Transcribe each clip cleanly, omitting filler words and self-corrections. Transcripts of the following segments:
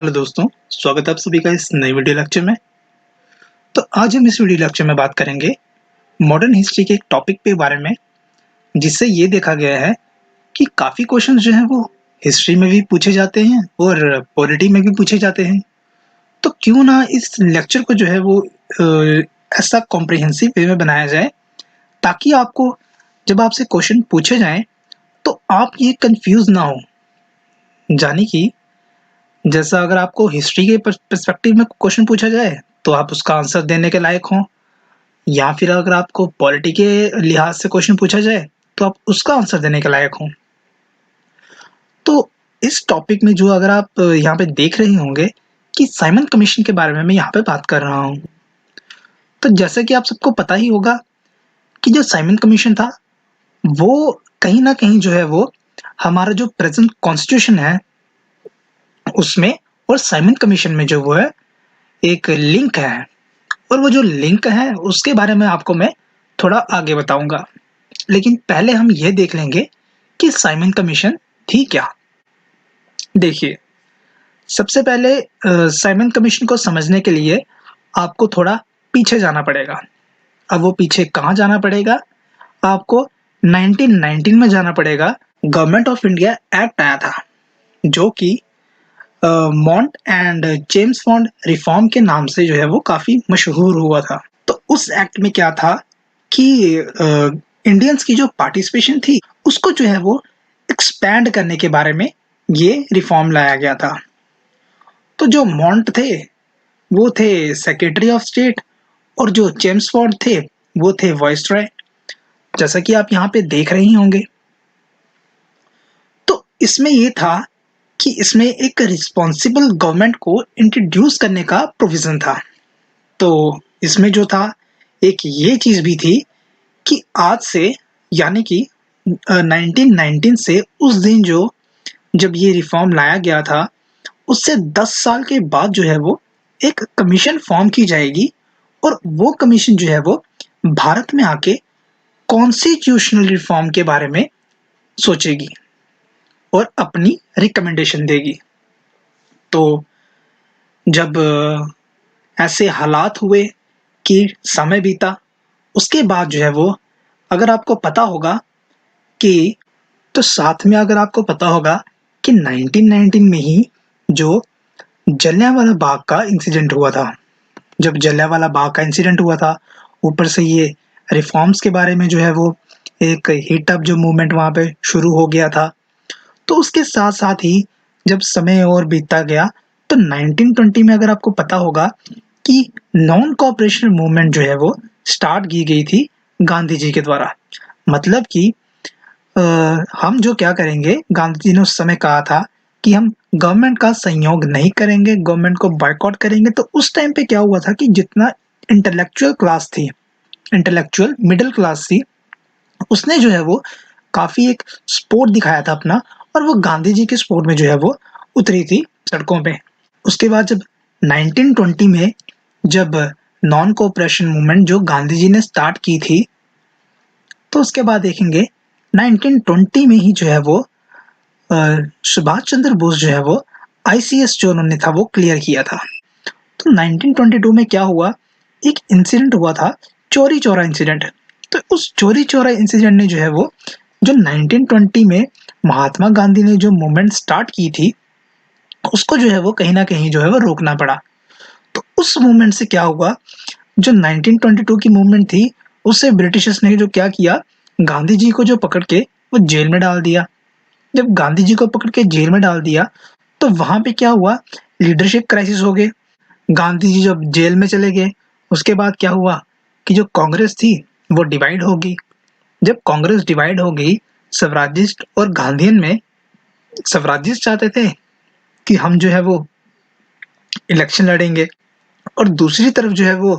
Hello दोस्तों, स्वागत है आप सभी का इस नई वीडियो लेक्चर में। तो आज हम इस वीडियो लेक्चर में बात करेंगे मॉडर्न हिस्ट्री के एक टॉपिक के बारे में, जिससे ये देखा गया है कि काफ़ी क्वेश्चंस जो हैं वो हिस्ट्री में भी पूछे जाते हैं और पॉलिटी में भी पूछे जाते हैं। तो क्यों ना इस लेक्चर को जो है वो ऐसा कॉम्प्रिहेंसिव वे में बनाया जाए, ताकि आपको जब आपसे क्वेश्चन पूछे जाएँ तो आप ये कन्फ्यूज़ ना हो। यानी कि जैसा अगर आपको हिस्ट्री के पर्सपेक्टिव में क्वेश्चन पूछा जाए तो आप उसका आंसर देने के लायक हों, या फिर अगर आपको पॉलिटी के लिहाज से क्वेश्चन पूछा जाए तो आप उसका आंसर देने के लायक हों। तो इस टॉपिक में जो अगर आप यहाँ पे देख रहे होंगे कि साइमन कमीशन के बारे में मैं यहाँ पे बात कर रहा हूँ। तो जैसा कि आप सबको पता ही होगा कि जो साइमन कमीशन था वो कहीं ना कहीं जो है वो हमारा जो प्रेजेंट कॉन्स्टिट्यूशन है उसमें और साइमन कमीशन में जो वो है एक लिंक है, और वो जो लिंक है उसके बारे में आपको मैं थोड़ा आगे बताऊंगा। लेकिन पहले हम ये देख लेंगे कि साइमन कमीशन थी क्या। देखिए, सबसे पहले साइमन कमीशन को समझने के लिए आपको थोड़ा पीछे जाना पड़ेगा। अब वो पीछे कहाँ जाना पड़ेगा? आपको 1919 में जाना पड़ेगा। गवर्नमेंट ऑफ इंडिया एक्ट आया था जो कि मॉन्ट एंड जेम्स बॉन्ड रिफॉर्म के नाम से जो है वो काफी मशहूर हुआ था। तो उस एक्ट में क्या था कि इंडियंस की जो पार्टिसिपेशन थी उसको जो है वो एक्सपैंड करने के बारे में ये रिफॉर्म लाया गया था। तो जो मॉन्ट थे वो थे सेक्रेटरी ऑफ स्टेट, और जो जेम्स बॉन्ड थे वो थे वाइसरॉय, जैसा कि आप यहाँ पे देख रहे होंगे। तो इसमें ये था कि इसमें एक रिस्पॉन्सिबल गवर्नमेंट को इंट्रोड्यूस करने का प्रोविजन था। तो इसमें जो था एक ये चीज भी थी कि आज से यानी कि 1919 से उस दिन जो जब ये रिफॉर्म लाया गया था उससे 10 साल के बाद जो है वो एक कमीशन फॉर्म की जाएगी, और वो कमीशन जो है वो भारत में आके कॉन्स्टिट्यूशनल रिफॉर्म के बारे में सोचेगी और अपनी रिकमेंडेशन देगी। तो जब ऐसे हालात हुए कि समय बीता, उसके बाद जो है वो अगर आपको पता होगा कि तो साथ में अगर आपको पता होगा कि 1919 में ही जो जलियांवाला बाग का इंसिडेंट हुआ था। जब जलियांवाला बाग का इंसिडेंट हुआ था, ऊपर से ये रिफॉर्म्स के बारे में जो है वो एक हीट अप जो मूवमेंट वहाँ पे शुरू हो गया था। तो उसके साथ साथ ही जब समय और बीतता गया तो 1920 में अगर आपको पता होगा कि नॉन कोऑपरेशन मूवमेंट जो है वो स्टार्ट की गई थी गांधी जी के द्वारा। मतलब कि हम जो क्या करेंगे, गांधी जी ने उस समय कहा था कि हम गवर्नमेंट का सहयोग नहीं करेंगे, गवर्नमेंट को बॉयकॉट करेंगे। तो उस टाइम पे क्या हुआ था कि जितना इंटेलेक्चुअल क्लास थी, इंटेलेक्चुअल मिडिल क्लास थी, उसने जो है वो काफी एक सपोर्ट दिखाया था अपना, और वो गांधी जी के सपोर्ट में जो है वो उतरी थी सड़कों पे। उसके बाद जब 1920 में जब नॉन कोऑपरेशन मूवमेंट जो गांधी जी ने स्टार्ट की थी, तो उसके बाद देखेंगे 1920 में ही जो है वो सुभाष चंद्र बोस जो है वो आईसीएस जो उन्होंने था वो क्लियर किया था। तो 1922 में क्या हुआ, एक इंसिडेंट हुआ था, चोरी चौरा इंसिडेंट। तो उस चोरी चौरा इंसिडेंट ने जो है वो जो 1920 में महात्मा गांधी ने जो मूवमेंट स्टार्ट की थी उसको जो है वो कहीं ना कहीं जो है वो रोकना पड़ा। तो उस मूवमेंट से क्या हुआ, जो 1922 की मूवमेंट थी उससे ब्रिटिशर्स ने जो क्या किया, गांधी जी को जो पकड़ के वो जेल में डाल दिया। जब गांधी जी को पकड़ के जेल में डाल दिया तो वहां पे क्या हुआ, लीडरशिप क्राइसिस हो गए। गांधी जी जब जेल में चले गए, उसके बाद क्या हुआ कि जो कांग्रेस थी वो डिवाइड हो गई। जब कांग्रेस डिवाइड हो गई, स्वराजिस्ट और गांधीयन में, स्वराजिस्ट चाहते थे कि हम जो है वो इलेक्शन लड़ेंगे, और दूसरी तरफ जो है वो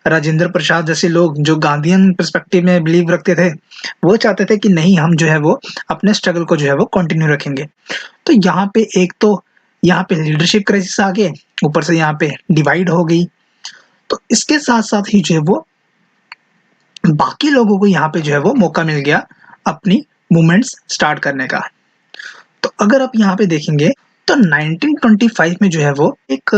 राजेंद्र प्रसाद जैसे लोग जो गांधीयन पर्सपेक्टिव में बिलीव रखते थे, वो चाहते थे कि नहीं, हम जो है वो अपने स्ट्रगल को जो है वो कंटिन्यू रखेंगे। तो यहाँ पे एक तो यहाँ पे लीडरशिप क्राइसिस आ गए, ऊपर से यहाँ पे डिवाइड हो गई। तो इसके साथ साथ ही जो है वो बाकी लोगों को यहाँ पे जो है वो मौका मिल गया अपनी मूवमेंट्स स्टार्ट करने का। तो अगर आप यहाँ पे देखेंगे तो 1925 में जो है वो एक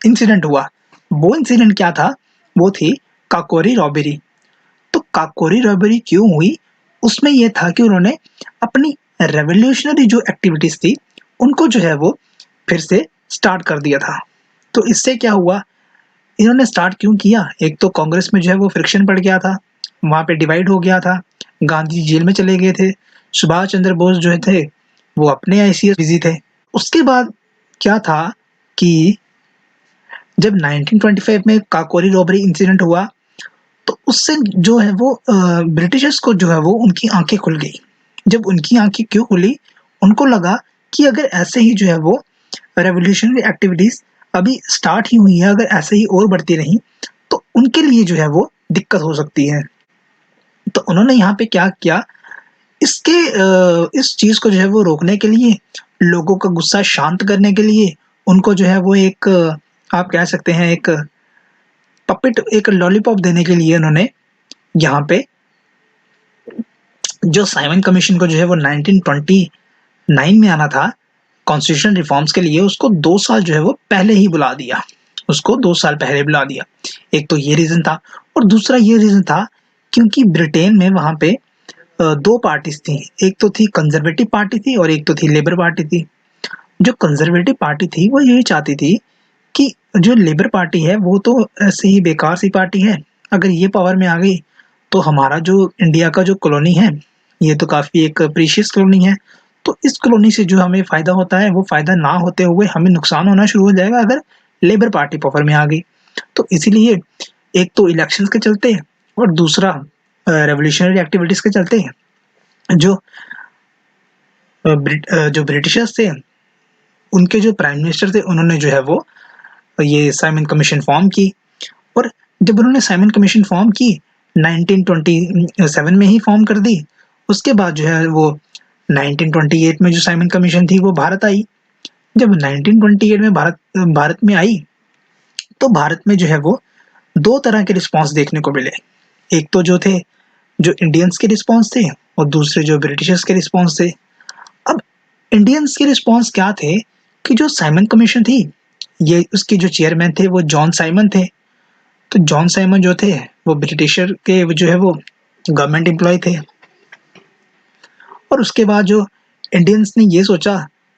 इंसिडेंट हुआ। वो इंसिडेंट क्या था? वो थी काकोरी रॉबरी। तो काकोरी रॉबरी क्यों हुई? उसमें ये था कि उन्होंने अपनी रेवोल्यूशनरी जो एक्टिविटीज थी उनको जो है वो फिर से स्टार्ट कर दिया था। तो इससे क्या हुआ? इन्होंने स्टार्ट क्यों किया? एक तो कांग्रेस में जो है वो फ्रिक्शन पड़ गया था, वहाँ पे डिवाइड हो गया था, गांधी जेल में चले गए थे, सुभाष चंद्र बोस जो थे वो अपने आईसीएस बिजी थे। उसके बाद क्या था कि जब 1925 में काकोरी रॉबरी इंसिडेंट हुआ तो उससे जो है वो ब्रिटिशर्स को जो है वो उनकी आंखें खुल गई। जब उनकी आंखें क्यों खुली? उनको लगा कि अगर ऐसे ही जो है वो रेवोल्यूशनरी एक्टिविटीज अभी स्टार्ट ही हुई है, अगर ऐसे ही और बढ़ती रही तो उनके लिए जो है वो दिक्कत हो सकती है। तो उन्होंने यहाँ पे क्या किया? इस चीज को जो है वो रोकने के लिए, लोगों का गुस्सा शांत करने के लिए, उनको जो है वो एक आप कह सकते हैं एक पपेट, एक लॉलीपॉप देने के लिए उन्होंने यहाँ पे जो साइमन कमीशन को जो है वो 1929 में आना था कॉन्स्टिट्यूशन रिफॉर्म्स के लिए, उसको 2 साल जो है वो पहले ही बुला दिया। उसको 2 साल पहले बुला दिया। एक तो ये रीजन था, और दूसरा ये रीजन था क्योंकि ब्रिटेन में वहां पे 2 पार्टीज थी। एक तो थी कंजर्वेटिव पार्टी थी और एक तो थी लेबर पार्टी थी। जो कंजर्वेटिव पार्टी थी वो यही चाहती थी कि जो लेबर पार्टी है वो तो ऐसे ही बेकार सी पार्टी है, अगर ये पावर में आ गई तो हमारा जो इंडिया का जो कॉलोनी है ये तो काफ़ी एक प्रीशियस कॉलोनी है, तो इस कॉलोनी से जो हमें फ़ायदा होता है वो फ़ायदा ना होते हुए हमें नुकसान होना शुरू हो जाएगा अगर लेबर पार्टी पावर में आ गई। तो इसीलिए एक तो इलेक्शंस के चलते और दूसरा रेवोल्यूशनरी एक्टिविटीज़ के चलते जो जो ब्रिटिशर्स थे उनके जो प्राइम मिनिस्टर थे उन्होंने जो है वो ये साइमन कमीशन फॉर्म की। और जब उन्होंने साइमन कमीशन फॉर्म की 1927 में ही फॉर्म कर दी, उसके बाद जो है वो 1928 में जो साइमन कमीशन थी वो भारत आई। जब 1928 में भारत में आई तो भारत में जो है वो 2 तरह के रिस्पॉन्स देखने को मिले। एक तो जो थे जो इंडियंस के रिस्पॉन्स थे और दूसरे जो ब्रिटिशर्स के रिस्पॉन्स थे। अब इंडियंस के रिस्पॉन्स क्या थे कि जो साइमन कमीशन थी ये उसके जो चेयरमैन थे वो जॉन साइमन थे। तो जॉन साइमन जो थे वो ब्रिटिशर के जो है वो गवर्नमेंट एम्प्लॉय थे। और उसके बाद जो इंडियंस ने ये सोचा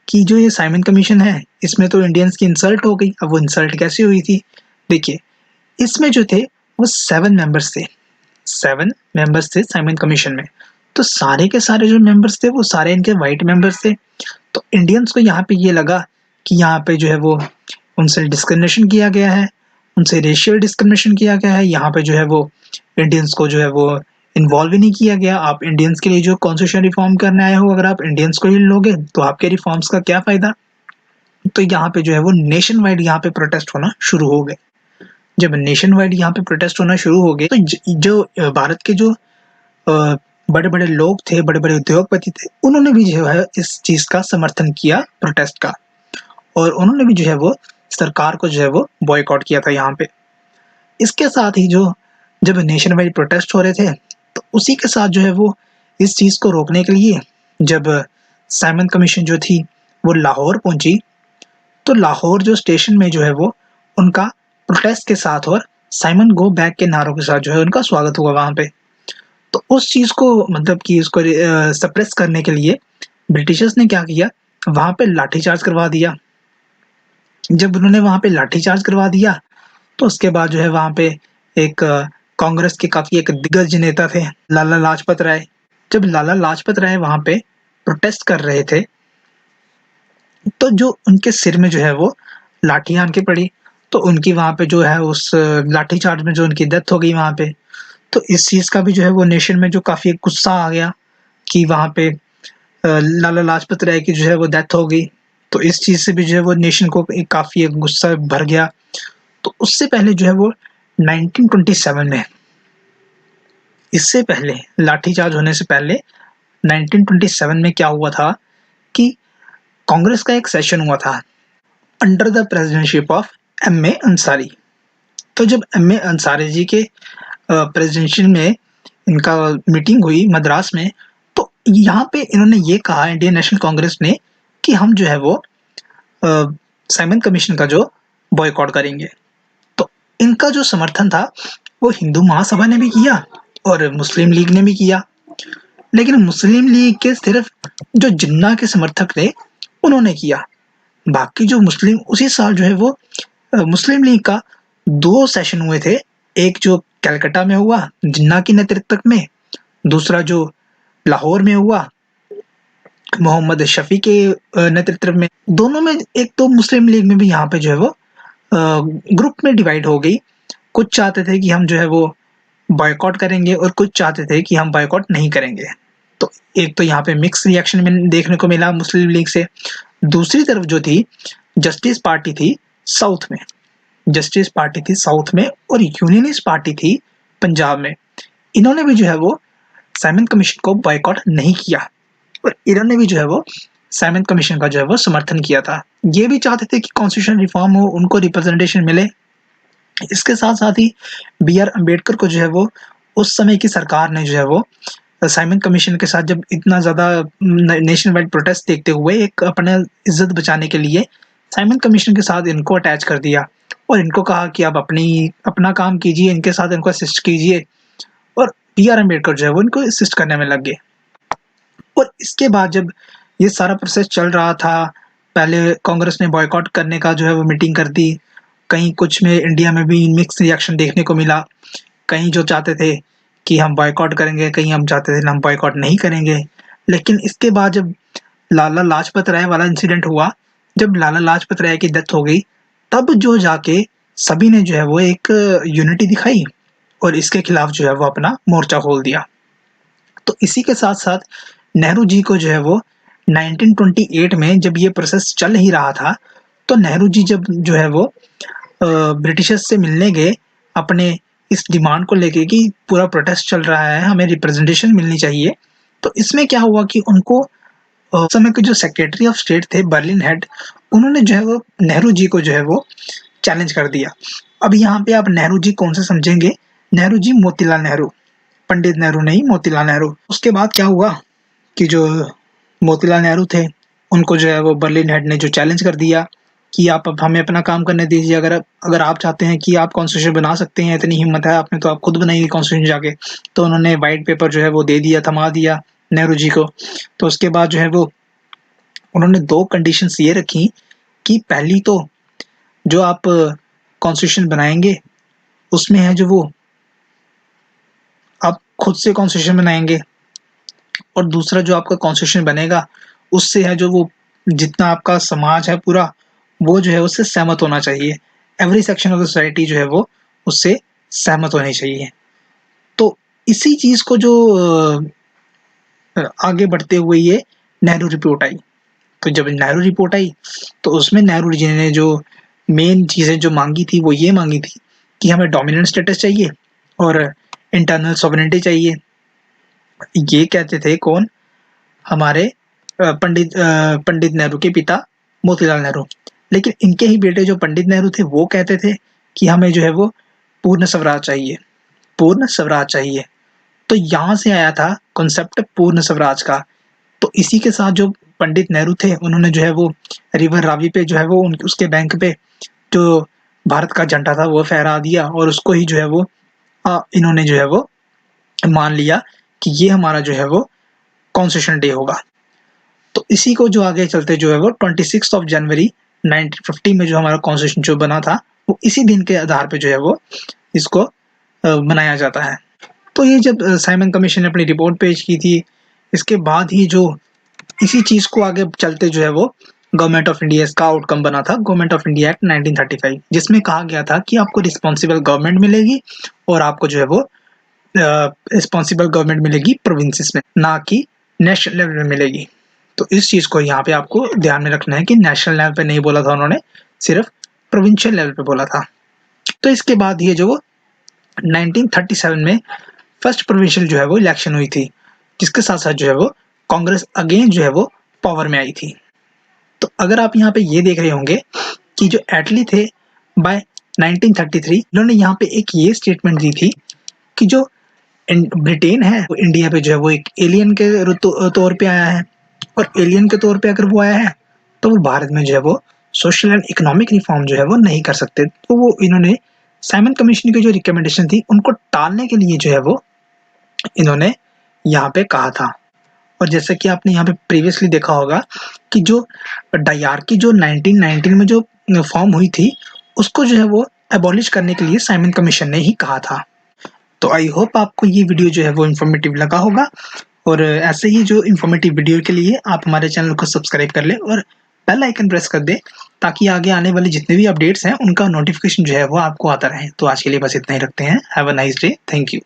कि जो ये साइमन कमीशन है इसमें तो इंडियंस की इंसल्ट हो गई। अब वो इंसल्ट कैसे हुई थी? देखिए, इसमें जो थे वो 7 मेंबर्स थे। 7 मेंबर्स थे साइमन कमीशन में। तो सारे के सारे जो मेंबर्स थे वो सारे इनके वाइट मेंबर्स थे। तो इंडियंस को यहाँ पे ये लगा कि यहाँ पे जो है वो उनसे डिस्क्रिमिनेशन किया गया है, उनसे रेशियल डिस्क्रिमिनेशन किया गया है। यहाँ पे जो है वो इंडियंस को जो है वो इन्वॉल्व ही नहीं किया गया। आप इंडियंस के लिए जो कॉन्स्टिट्यूशन रिफॉर्म करने आए हो, अगर आप इंडियंस को ही लोगे तो आपके रिफॉर्म्स का क्या फायदा? तो यहाँ पे जो है वो नेशन वाइड यहाँ पे प्रोटेस्ट होना शुरू हो गए। जब नेशन वाइड यहाँ पे प्रोटेस्ट होना शुरू हो गए तो जो भारत के जो बड़े बड़े लोग थे, बड़े बड़े उद्योगपति थे, उन्होंने भी जो है इस चीज का समर्थन किया, प्रोटेस्ट का। और उन्होंने भी जो है वो सरकार को जो है वो बॉयकॉट किया था यहाँ पे। इसके साथ ही जो जब नेशन वाइड प्रोटेस्ट हो रहे थे तो उसी के साथ जो है वो इस चीज को रोकने के लिए जब साइमन कमीशन जो थी वो लाहौर पहुंची तो लाहौर जो स्टेशन में जो है वो उनका प्रोटेस्ट के साथ और साइमन गो बैक के नारों के साथ जो है उनका स्वागत हुआ वहां पे। तो उस चीज को मतलब कि उसको सप्रेस करने के लिए ब्रिटिशर्स ने क्या किया, वहां पे लाठीचार्ज करवा दिया। जब उन्होंने वहां पे लाठीचार्ज करवा दिया तो उसके बाद जो है वहां पे एक कांग्रेस के काफी एक दिग्गज नेता थे लाला लाजपत राय। जब लाला लाजपत राय वहां पे प्रोटेस्ट कर रहे थे तो जो उनके सिर में जो है वो लाठी आन के पड़ी, तो उनकी वहां पे जो है उस लाठी चार्ज में जो उनकी डेथ हो गई वहां पे। तो इस चीज का भी जो है वो नेशन में जो काफी गुस्सा आ गया कि वहां पे लाला लाजपत राय की जो है वो डेथ हो गई। तो इस चीज से भी जो है वो नेशन को एक काफी एक गुस्सा भर गया। तो उससे पहले जो है वो 1927 में, इससे पहले लाठीचार्ज होने से पहले 1927 में क्या हुआ था कि कांग्रेस का एक सेशन हुआ था under the presidentship of M A Ansari. तो जब एम ए अंसारी जी के प्रेसिडेंशियल में इनका मीटिंग हुई मद्रास में, तो यहाँ पे इन्होंने ये कहा इंडियन नेशनल कांग्रेस ने कि हम जो है वो साइमन कमीशन का जो बॉयकॉट करेंगे। तो इनका जो समर्थन था वो हिंदू महासभा ने भी किया और मुस्लिम लीग ने भी किया, लेकिन मुस्लिम लीग के सिर्फ जो जिन्ना के समर्थक थे उन्होंने किया। बाकी जो मुस्लिम उसी साल जो है वो मुस्लिम लीग का 2 सेशन हुए थे, एक जो कलकत्ता में हुआ जिन्ना के नेतृत्व में, दूसरा जो लाहौर में हुआ मोहम्मद शफी के नेतृत्व में। दोनों में एक तो मुस्लिम लीग में भी यहाँ पे जो है वो ग्रुप में डिवाइड हो गई। कुछ चाहते थे कि हम जो है वो बॉयकॉट करेंगे और कुछ चाहते थे कि हम बॉयकॉट नहीं करेंगे। तो एक तो यहाँ पे मिक्स रिएक्शन में देखने को मिला मुस्लिम लीग से। दूसरी तरफ जो थी जस्टिस पार्टी थी साउथ में, जस्टिस पार्टी थी साउथ में और यूनियनिस्ट पार्टी थी पंजाब में। इन्होंने भी जो है वो साइमन कमीशन को बॉयकॉट नहीं किया और इन्होंने भी जो है वो साइमन कमीशन का जो है वो समर्थन किया था। ये भी चाहते थे कि कॉन्स्टिट्यूशन रिफॉर्म हो, उनको रिप्रेजेंटेशन मिले। इसके साथ साथ ही बी आर अम्बेडकर को जो है वो उस समय की सरकार ने जो है वो साइमन कमीशन के साथ जब इतना ज़्यादा नेशन वाइड प्रोटेस्ट देखते हुए एक अपने इज्जत बचाने के लिए साइमन कमीशन के साथ इनको अटैच कर दिया और इनको कहा कि आप अपना काम कीजिए, इनके साथ इनको असिस्ट कीजिए। और बी आर अम्बेडकर जो है वो इनको असिस्ट करने में लग गए। और इसके बाद जब ये सारा प्रोसेस चल रहा था, पहले कांग्रेस ने बॉयकॉट करने का जो है वो मीटिंग कर दी। कहीं कुछ में इंडिया में भी मिक्स रिएक्शन देखने को मिला। कहीं जो चाहते थे कि हम बॉयकॉट करेंगे, कहीं हम चाहते थे हम बॉयकॉट नहीं करेंगे। लेकिन इसके बाद जब लाला लाजपत राय वाला इंसिडेंट हुआ, जब लाला लाजपत राय की डेथ हो गई, तब जो जाके सभी ने जो है वो एक यूनिटी दिखाई और इसके खिलाफ जो है वो अपना मोर्चा खोल दिया। तो इसी के साथ साथ नेहरू जी को जो है वो 1928 में जब ये प्रोसेस चल ही रहा था, तो नेहरू जी जब जो है वो ब्रिटिशर्स से मिलने गए अपने इस डिमांड को लेके कि पूरा प्रोटेस्ट चल रहा है, हमें रिप्रेजेंटेशन मिलनी चाहिए। तो इसमें क्या हुआ कि उनको उस समय के जो सेक्रेटरी ऑफ स्टेट थे बर्लिन हेड, उन्होंने जो है वो नेहरू जी को जो है वो चैलेंज कर दिया। अब यहाँ पे आप नेहरू जी कौन से समझेंगे? नेहरू जी मोतीलाल नेहरू, पंडित नेहरू नहीं, मोतीलाल नेहरू। उसके बाद क्या हुआ कि जो मोतीलाल नेहरू थे उनको जो है वो बर्लिन हेड ने जो चैलेंज कर दिया कि आप अब हमें अपना काम करने दीजिए। अगर आप चाहते हैं कि आप कॉन्स्टिट्यूशन बना सकते हैं, इतनी हिम्मत है आप में, तो आप खुद बनाइए कॉन्स्टिट्यूशन जाके। तो उन्होंने वाइट पेपर जो है वो दे दिया, थमा दिया नेहरू जी को। तो उसके बाद जो है वो उन्होंने 2 कंडीशंस ये रखी कि पहली तो जो आप कॉन्स्टिट्यूशन बनाएंगे उसमें है जो वो आप खुद से कॉन्स्टिट्यूशन बनाएंगे, और दूसरा जो आपका कॉन्स्टिट्यूशन बनेगा उससे है जो वो जितना आपका समाज है पूरा, वो जो है उससे सहमत होना चाहिए। Every section of the society जो है वो उससे सहमत होनी चाहिए। तो इसी चीज़ को जो आगे बढ़ते हुए ये नेहरू रिपोर्ट आई। तो जब नेहरू रिपोर्ट आई तो उसमें नेहरू जी ने जो मेन चीज़ें जो मांगी थी वो ये मांगी थी कि हमें डोमिनेंट स्टेटस चाहिए और इंटरनल सॉवरेनिटी चाहिए। ये कहते थे कौन? हमारे पंडित नेहरू के पिता मोतीलाल नेहरू। लेकिन इनके ही बेटे जो पंडित नेहरू थे वो कहते थे कि हमें जो है वो पूर्ण स्वराज चाहिए, पूर्ण स्वराज चाहिए। तो यहाँ से आया था कॉन्सेप्ट पूर्ण स्वराज का। तो इसी के साथ जो पंडित नेहरू थे उन्होंने जो है वो रिवर रावी पे जो है वो उसके बैंक पे जो भारत का झंडा था वो फहरा दिया और उसको ही जो है वो इन्होंने जो है वो मान लिया कि ये हमारा जो है वो कॉन्स्टिट्यूशन डे होगा। तो इसी को जो आगे चलते जो है वो 26 ऑफ जनवरी 1950 में जो हमारा कॉन्स्टिट्यूशन जो बना था वो इसी दिन के आधार पे जो है वो इसको मनाया जाता है। तो ये जब साइमन कमीशन ने अपनी रिपोर्ट पेश की थी, इसके बाद ही जो इसी चीज़ को आगे चलते जो है वो गवर्नमेंट ऑफ इंडिया का आउटकम बना था गवर्नमेंट ऑफ इंडिया एक्ट 1935, जिसमें कहा गया था कि आपको रिस्पॉन्सिबल गवर्नमेंट मिलेगी और आपको जो है वो रिस्पॉन्सिबल गवर्नमेंट मिलेगी प्रोविंसेस में, ना कि नेशनल लेवल में मिलेगी। तो इस चीज़ को यहाँ पे आपको ध्यान में रखना है कि नेशनल लेवल पे नहीं बोला था उन्होंने, सिर्फ प्रोविंशियल लेवल पे बोला था। तो इसके बाद ये जो 1937 में फर्स्ट प्रोविंशियल जो है वो इलेक्शन हुई थी, जिसके साथ साथ जो है वो कांग्रेस अगेन जो है वो पावर में आई थी। तो अगर आप यहाँ पे ये देख रहे होंगे कि जो एटली थे बाय 1933 इन्होंने यहाँ पे एक ये स्टेटमेंट दी थी कि जो ब्रिटेन है वो इंडिया पे जो है वो एक एलियन के तौर पे आया है, और एलियन के तौर पे अगर वो आया है तो वो भारत में जो है वो सोशल एंड इकोनॉमिक रिफॉर्म जो है वो नहीं कर सकते। तो वो इन्होंने साइमन कमीशन की जो रिकमेंडेशन थी उनको टालने के लिए जो है वो इन्होंने यहाँ पे कहा था। और जैसा कि आपने यहाँ पे प्रीवियसली देखा होगा कि जो डायरकी जो 1919 में जो फॉर्म हुई थी उसको जो है वो एबॉलिश करने के लिए साइमन कमीशन ने ही कहा था। तो आई होप आपको ये वीडियो जो है वो इन्फॉर्मेटिव लगा होगा, और ऐसे ही जो इन्फॉर्मेटिव वीडियो के लिए आप हमारे चैनल को सब्सक्राइब कर लें और बेल आइकन प्रेस कर दें ताकि आगे आने वाले जितने भी अपडेट्स हैं उनका नोटिफिकेशन जो है वो आपको आता रहे। तो आज के लिए बस इतना ही रखते हैं। Have a nice day. Thank you.